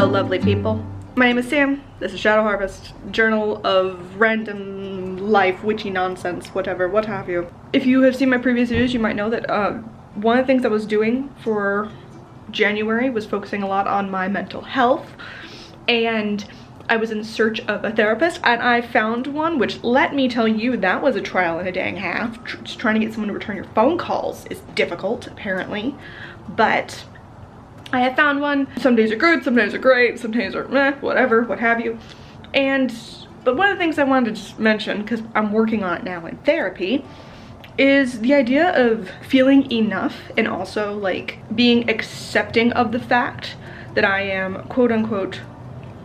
Hello, lovely people. My name is Sam. This is Shadow Harvest, journal of random life, witchy nonsense, whatever, what have you. If you have seen my previous videos, you might know that one of the things I was doing for January was focusing a lot on my mental health, and I was in search of a therapist, and I found one, which, let me tell you, that was a trial and a dang half. Just trying to get someone to return your phone calls is difficult, apparently, but I have found one. Some days are good, some days are great, some days are meh, whatever, what have you. But one of the things I wanted to just mention, because I'm working on it now in therapy, is the idea of feeling enough and also like being accepting of the fact that I am quote unquote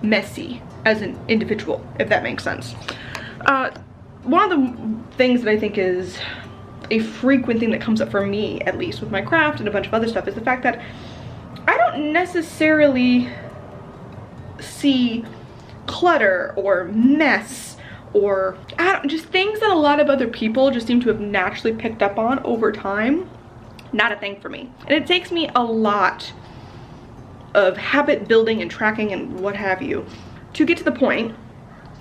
messy as an individual, if that makes sense. One of the things that I think is a frequent thing that comes up for me, at least with my craft and a bunch of other stuff, is the fact that I don't necessarily see clutter or mess or just things that a lot of other people just seem to have naturally picked up on over time. Not a thing for me. And it takes me a lot of habit building and tracking and what have you to get to the point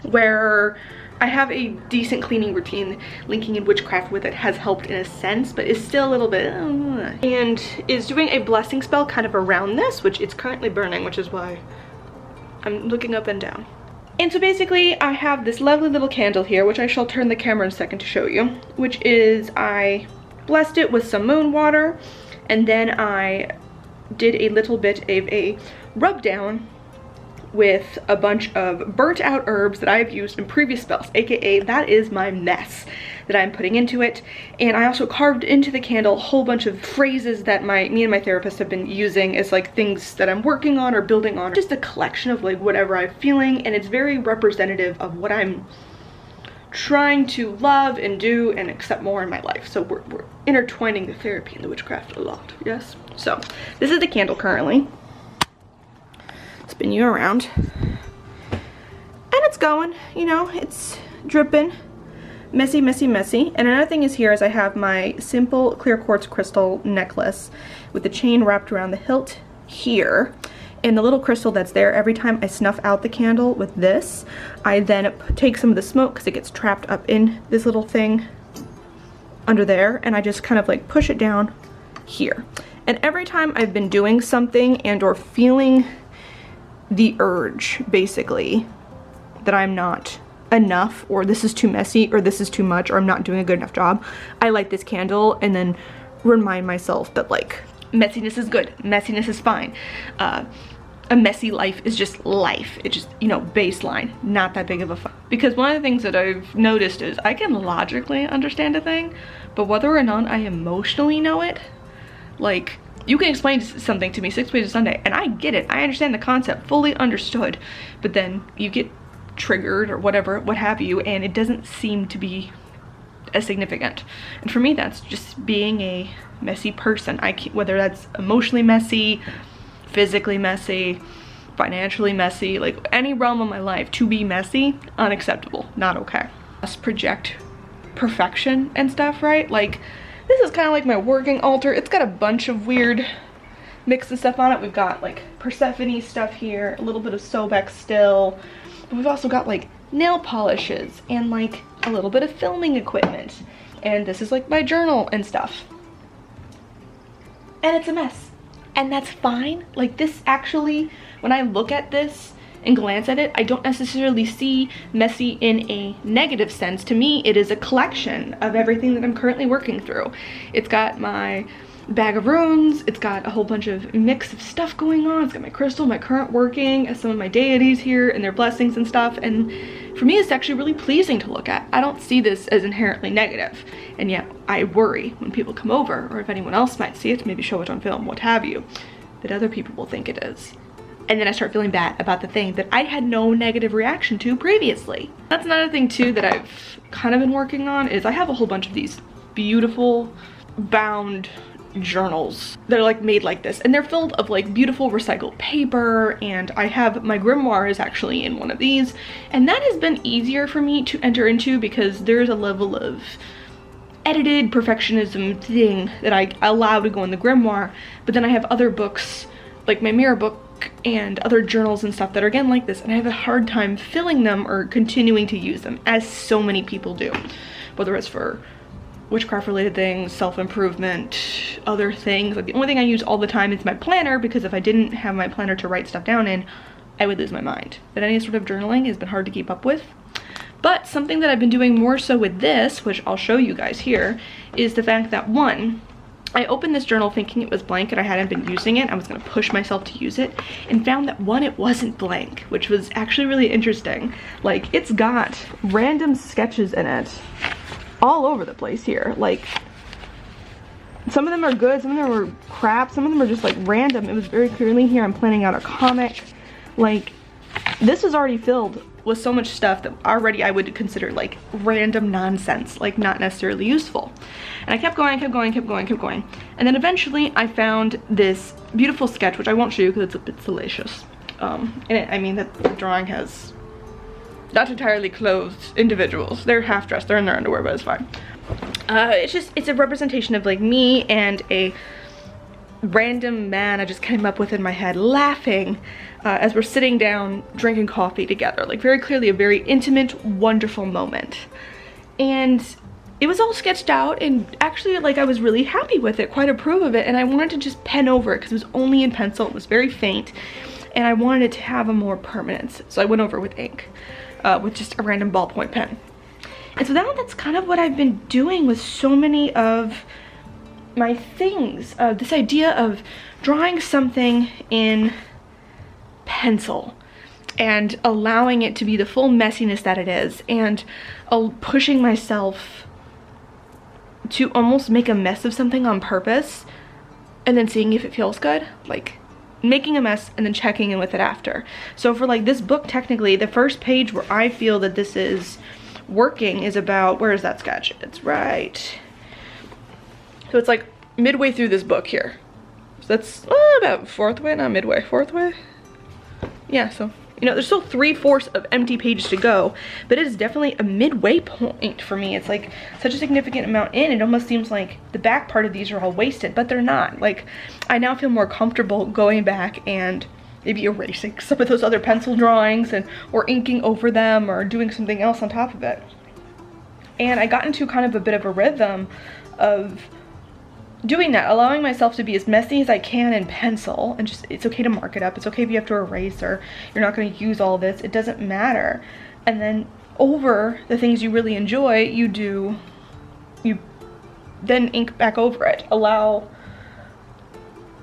where I have a decent cleaning routine. Linking in Witchcraft with it has helped in a sense, but is still a little bit and is doing a blessing spell kind of around this, which it's currently burning, which is why I'm looking up and down. And so basically I have this lovely little candle here, which I shall turn the camera in a second to show you, which is I blessed it with some moon water, and then I did a little bit of a rub down with a bunch of burnt out herbs that I have used in previous spells, aka that is my mess that I'm putting into it. And I also carved into the candle a whole bunch of phrases that me and my therapist have been using as like things that I'm working on or building on, just a collection of like whatever I'm feeling, and it's very representative of what I'm trying to love and do and accept more in my life. So we're intertwining the therapy and the witchcraft a lot, yes? So this is the candle currently. Spin you around, and it's going, you know, it's dripping, messy, messy, messy. And another thing is here is I have my simple clear quartz crystal necklace with the chain wrapped around the hilt here, and the little crystal that's there. Every time I snuff out the candle with this, I then take some of the smoke, because it gets trapped up in this little thing under there, and I just kind of like push it down here. And every time I've been doing something and or feeling the urge, basically, that I'm not enough, or this is too messy, or this is too much, or I'm not doing a good enough job, I light this candle and then remind myself that like messiness is good, messiness is fine, a messy life is just life. It's just, you know, baseline, not that big of a fuss. Because one of the things that I've noticed is I can logically understand a thing, but whether or not I emotionally know it, like, you can explain something to me 6 ways to Sunday, and I get it. I understand the concept, fully understood. But then you get triggered or whatever, what have you, and it doesn't seem to be as significant. And for me, that's just being a messy person. I can't, whether that's emotionally messy, physically messy, financially messy, like any realm of my life, to be messy, unacceptable, not okay. Just project perfection and stuff, right? Like, this is kind of like my working altar. It's got a bunch of weird mix of stuff on it. We've got like Persephone stuff here, a little bit of Sobek still. But we've also got like nail polishes and like a little bit of filming equipment. And this is like my journal and stuff. And it's a mess. And that's fine. Like, this actually, when I look at this and glance at it, I don't necessarily see messy in a negative sense. To me, it is a collection of everything that I'm currently working through. It's got my bag of runes, it's got a whole bunch of mix of stuff going on, it's got my crystal, my current working, some of my deities here and their blessings and stuff, and for me it's actually really pleasing to look at. I don't see this as inherently negative, and yet I worry when people come over, or if anyone else might see it, maybe show it on film, what have you, that other people will think it is. And then I start feeling bad about the thing that I had no negative reaction to previously. That's another thing too that I've kind of been working on, is I have a whole bunch of these beautiful bound journals that are like made like this, and they're filled of like beautiful recycled paper, and I have my grimoire is actually in one of these, and that has been easier for me to enter into because there's a level of edited perfectionism thing that I allow to go in the grimoire. But then I have other books like my mirror book and other journals and stuff that are again like this, and I have a hard time filling them or continuing to use them, as so many people do, whether it's for witchcraft related things, self-improvement, other things. Like the only thing I use all the time is my planner, because if I didn't have my planner to write stuff down in, I would lose my mind. But any sort of journaling has been hard to keep up with. But something that I've been doing more so with this, which I'll show you guys here, is the fact that one, I opened this journal thinking it was blank and I hadn't been using it. I was gonna push myself to use it, and found that one, it wasn't blank, which was actually really interesting. Like, it's got random sketches in it all over the place here. Like, some of them are good, some of them are crap, some of them are just like random. It was very clearly here I'm planning out a comic. Like, this is already filled with so much stuff that already I would consider like random nonsense, like not necessarily useful. And I kept going, kept going, kept going, kept going. And then eventually I found this beautiful sketch, which I won't show you because it's a bit salacious. I mean that the drawing has not entirely clothed individuals. They're half dressed, they're in their underwear, but it's fine. It's a representation of like me and a random man I just came up with in my head, laughing as we're sitting down drinking coffee together. Like, very clearly a very intimate, wonderful moment. And it was all sketched out, and actually like I was really happy with it, quite approve of it, and I wanted to just pen over it because it was only in pencil, it was very faint, and I wanted it to have a more permanence. So I went over with ink, with just a random ballpoint pen. And so now that's kind of what I've been doing with so many of my things. This idea of drawing something in pencil and allowing it to be the full messiness that it is, and pushing myself to almost make a mess of something on purpose and then seeing if it feels good. Like, making a mess and then checking in with it after. So for like this book, technically the first page where I feel that this is working is about, where is that sketch? It's right, so it's like midway through this book here. So that's about fourth way, not midway, fourth way. Yeah, so, you know, there's still 3/4 of empty pages to go, but it is definitely a midway point for me. It's like such a significant amount in, it almost seems like the back part of these are all wasted, but they're not. Like, I now feel more comfortable going back and maybe erasing some of those other pencil drawings or inking over them or doing something else on top of it. And I got into kind of a bit of a rhythm of doing that, allowing myself to be as messy as I can in pencil, and just, it's okay to mark it up, it's okay if you have to erase or you're not going to use all this, it doesn't matter. And then over the things you really enjoy, you then ink back over it. Allow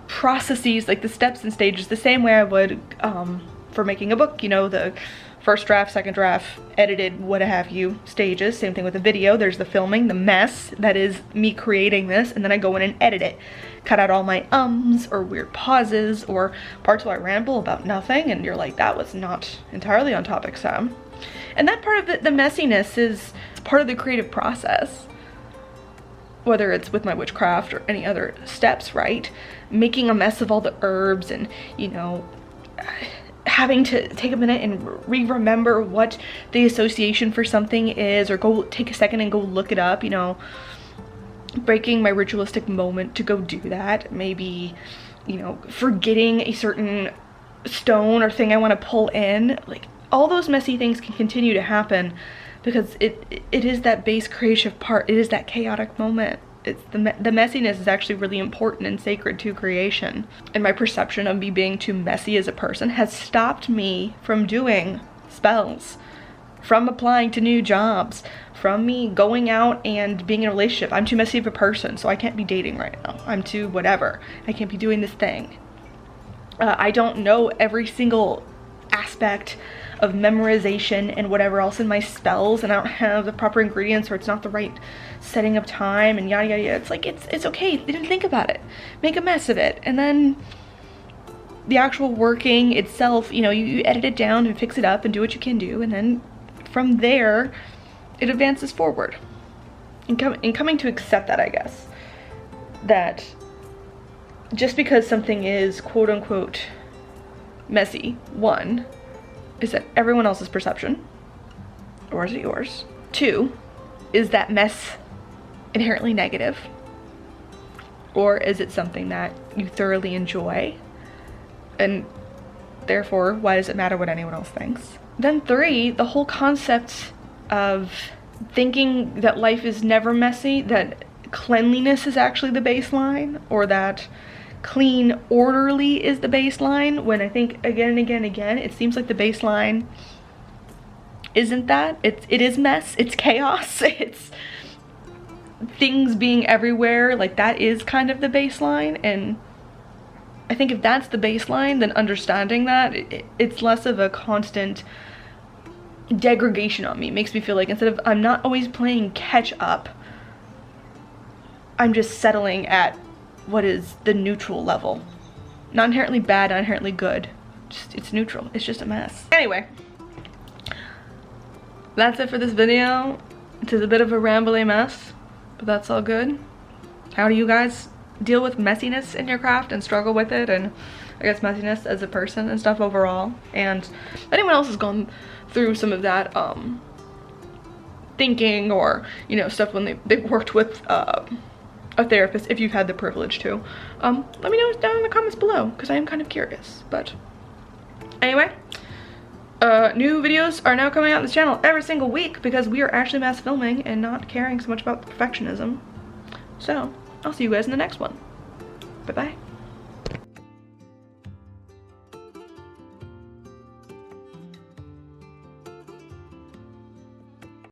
processes, like the steps and stages, the same way I would for making a book, you know, the first draft, second draft, edited, what have you, stages. Same thing with a video. There's the filming, the mess that is me creating this, and then I go in and edit it. Cut out all my ums or weird pauses or parts where I ramble about nothing and you're like, that was not entirely on topic, Sam. And that part of the messiness is part of the creative process. Whether it's with my witchcraft or any other steps, right? Making a mess of all the herbs and, you know, having to take a minute and remember what the association for something is, or go take a second and go look it up, you know, breaking my ritualistic moment to go do that. Maybe, you know, forgetting a certain stone or thing I want to pull in. Like, all those messy things can continue to happen because it is that base creative part. It is that chaotic moment. It's the messiness is actually really important and sacred to creation. And my perception of me being too messy as a person has stopped me from doing spells, from applying to new jobs, from me going out and being in a relationship. I'm too messy of a person, so I can't be dating right now. I'm too whatever. I can't be doing this thing. I don't know every single aspect of memorization and whatever else in my spells, and I don't have the proper ingredients, or it's not the right setting of time, and yada yada yada. It's like, it's okay, you didn't think about it, make a mess of it, and then the actual working itself, you know, you edit it down and fix it up and do what you can do, and then from there it advances forward. And coming to accept that, I guess, that just because something is quote unquote messy, one, is that everyone else's perception, or is it yours? Two, is that mess inherently negative? Or is it something that you thoroughly enjoy? And therefore why does it matter what anyone else thinks? Then 3, the whole concept of thinking that life is never messy, that cleanliness is actually the baseline, or that clean, orderly is the baseline, when I think again and again and again, it seems like the baseline isn't that. It is mess, it's chaos, it's things being everywhere. Like, that is kind of the baseline, and I think if that's the baseline, then understanding that, it's less of a constant degradation on me. It makes me feel like instead of, I'm not always playing catch up, I'm just settling at what is the neutral level. Not inherently bad, not inherently good. Just, it's neutral. It's just a mess. Anyway, that's it for this video. It is a bit of a rambly mess, but that's all good. How do you guys deal with messiness in your craft and struggle with it, and I guess messiness as a person and stuff overall? And if anyone else has gone through some of that thinking, or, you know, stuff when they've worked with a therapist, if you've had the privilege to, let me know down in the comments below, because I am kind of curious. But anyway, new videos are now coming out on this channel every single week, because we are actually mass filming and not caring so much about perfectionism. So I'll see you guys in the next one. Bye bye.